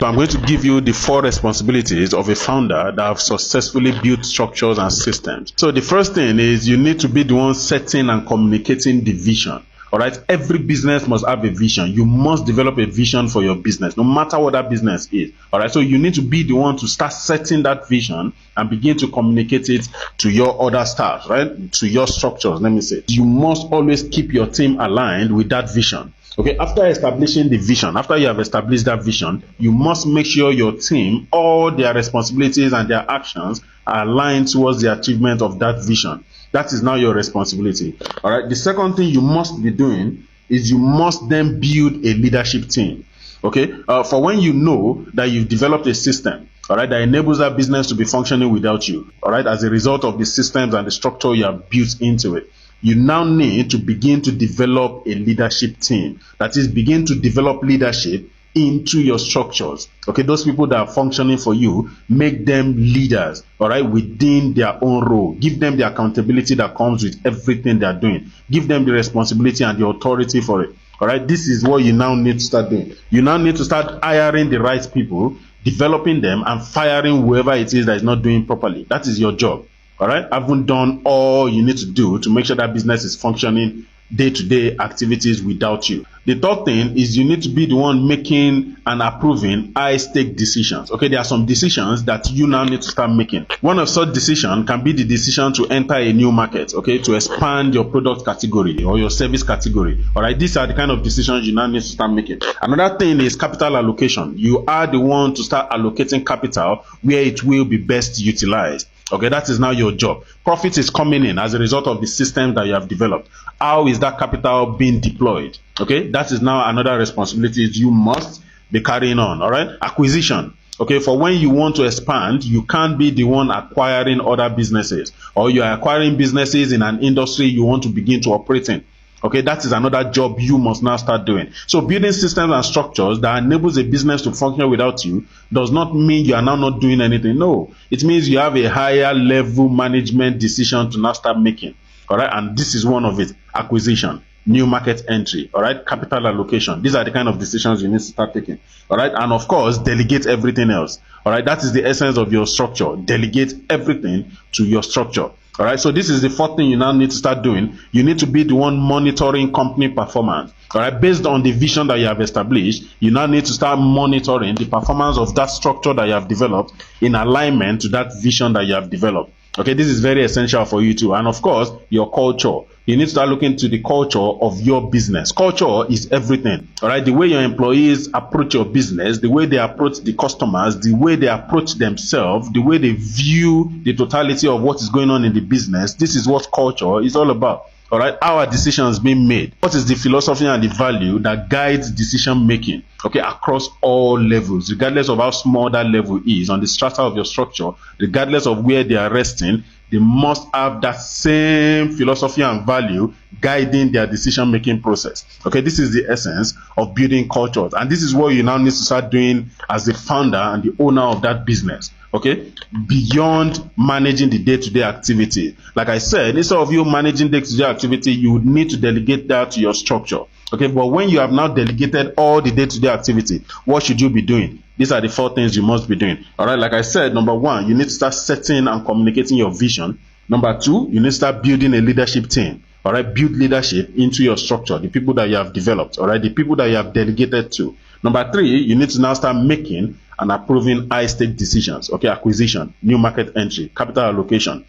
So I'm going to give you the 4 responsibilities of a founder that have successfully built structures and systems. So the first thing is you need to be the one setting and communicating the vision. All right. Every business must have a vision. You must develop a vision for your business, no matter what that business is. All right. So you need to be the one to start setting that vision and begin to communicate it to your other staff, right? To your structures, let me say. You must always keep your team aligned with that vision. Okay, after establishing the vision, after you have established that vision, you must make sure your team, all their responsibilities and their actions are aligned towards the achievement of that vision. That is now your responsibility. All right. The second thing you must be doing is you must then build a leadership team. Okay. For when you know that you've developed a system, all right, that enables that business to be functioning without you. All right. As a result of the systems and the structure you have built into it, you now need to begin to develop a leadership team. That is, begin to develop leadership into your structures. Okay, those people that are functioning for you, make them leaders, all right, within their own role. Give them the accountability that comes with everything they are doing. Give them the responsibility and the authority for it. All right, this is what you now need to start doing. You now need to start hiring the right people, developing them, and firing whoever it is that is not doing properly. That is your job. All right, haven't done all you need to do to make sure that business is functioning day-to-day activities without you. The third thing is you need to be the one making and approving high-stake decisions. Okay, there are some decisions that you now need to start making. One of such decisions can be the decision to enter a new market, okay, to expand your product category or your service category. All right, these are the kind of decisions you now need to start making. Another thing is capital allocation. You are the one to start allocating capital where it will be best utilized. Okay, that is now your job. Profit is coming in as a result of the system that you have developed. How is that capital being deployed? Okay, that is now another responsibility you must be carrying on. All right, acquisition. Okay, for when you want to expand, you can't be the one acquiring other businesses, or you are acquiring businesses in an industry you want to begin to operate in. Okay, that is another job you must now start doing. So building systems and structures that enables a business to function without you does not mean you are now not doing anything. No, it means you have a higher level management decision to now start making. All right, and this is one of it: acquisition, new market entry, all right, capital allocation. These are the kind of decisions you need to start taking. All right, and of course, delegate everything else. All right, that is the essence of your structure. Delegate everything to your structure. All right, so this is the fourth thing you now need to start doing. You need to be the one monitoring company performance. All right, based on the vision that you have established, you now need to start monitoring the performance of that structure that you have developed in alignment to that vision that you have developed. Okay, this is very essential for you too. And of course, your culture. You need to start looking to the culture of your business. Culture is everything. All right, the way your employees approach your business, the way they approach the customers, the way they approach themselves, the way they view the totality of what is going on in the business. This is what culture is all about. All right, how are decisions being made? What is the philosophy and the value that guides decision making? Okay, across all levels, regardless of how small that level is on the strata of your structure, regardless of where they are resting, they must have that same philosophy and value guiding their decision-making process. Okay, this is the essence of building cultures. And this is what you now need to start doing as the founder and the owner of that business. Okay, beyond managing the day-to-day activity. Like I said, instead of you managing day-to-day activity, you would need to delegate that to your structure. Okay, but when you have now delegated all the day-to-day activity, what should you be doing? These are the 4 things you must be doing. All right, like I said, number 1, you need to start setting and communicating your vision. Number 2, you need to start building a leadership team. All right, build leadership into your structure, the people that you have developed. All right, the people that you have delegated to. Number 3, you need to now start making and approving high-stake decisions. Okay, acquisition, new market entry, capital allocation.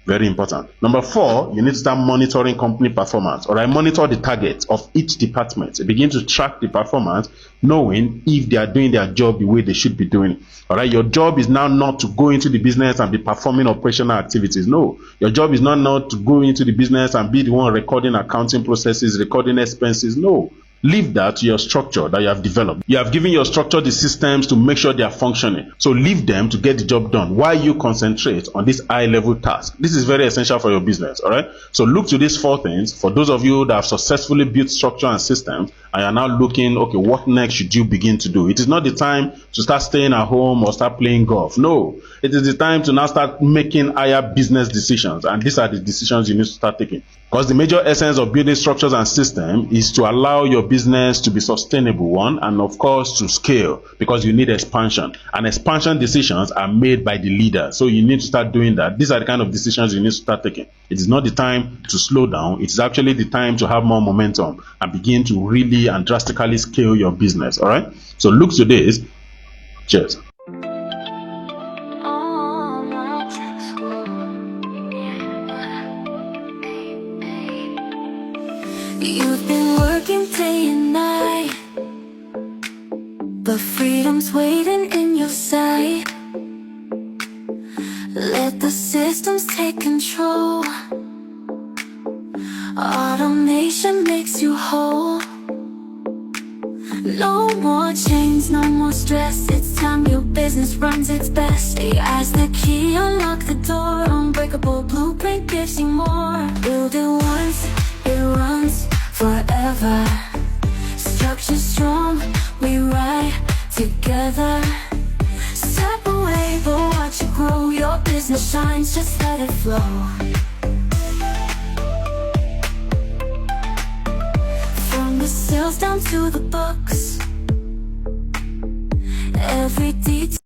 Very important. Number 4, you need to start monitoring company performance. All right, monitor the targets of each department. Begin to track the performance, knowing if they are doing their job the way they should be doing it. All right, your job is now not to go into the business and be performing operational activities. No, your job is not to go into the business and be the one recording accounting processes, recording expenses. No. Leave that to your structure that you have developed. You have given your structure the systems to make sure they are functioning. So leave them to get the job done while you concentrate on this high-level task. This is very essential for your business, all right? So look to these 4 things. For those of you that have successfully built structure and systems and you're now looking, okay, what next should you begin to do? It is not the time to start staying at home or start playing golf. No, it is the time to now start making higher business decisions, and these are the decisions you need to start taking. Because the major essence of building structures and systems is to allow your business to be sustainable, one, and of course to scale, because you need expansion. And expansion decisions are made by the leader. So you need to start doing that. These are the kind of decisions you need to start taking. It is not the time to slow down. It is actually the time to have more momentum and begin to really and drastically scale your business. All right. So look to this. Cheers. You've been working day and night, but freedom's waiting in your sight. Let the systems take control. Automation makes you whole. No more chains, no more stress. It's time your business runs its best. AI's the key, unlock the door. Unbreakable blueprint gives you more. Build it once, it runs forever. Structure strong, we ride together. Step away, but watch it grow. Your business shines, just let it flow. From the sales down to the books, every detail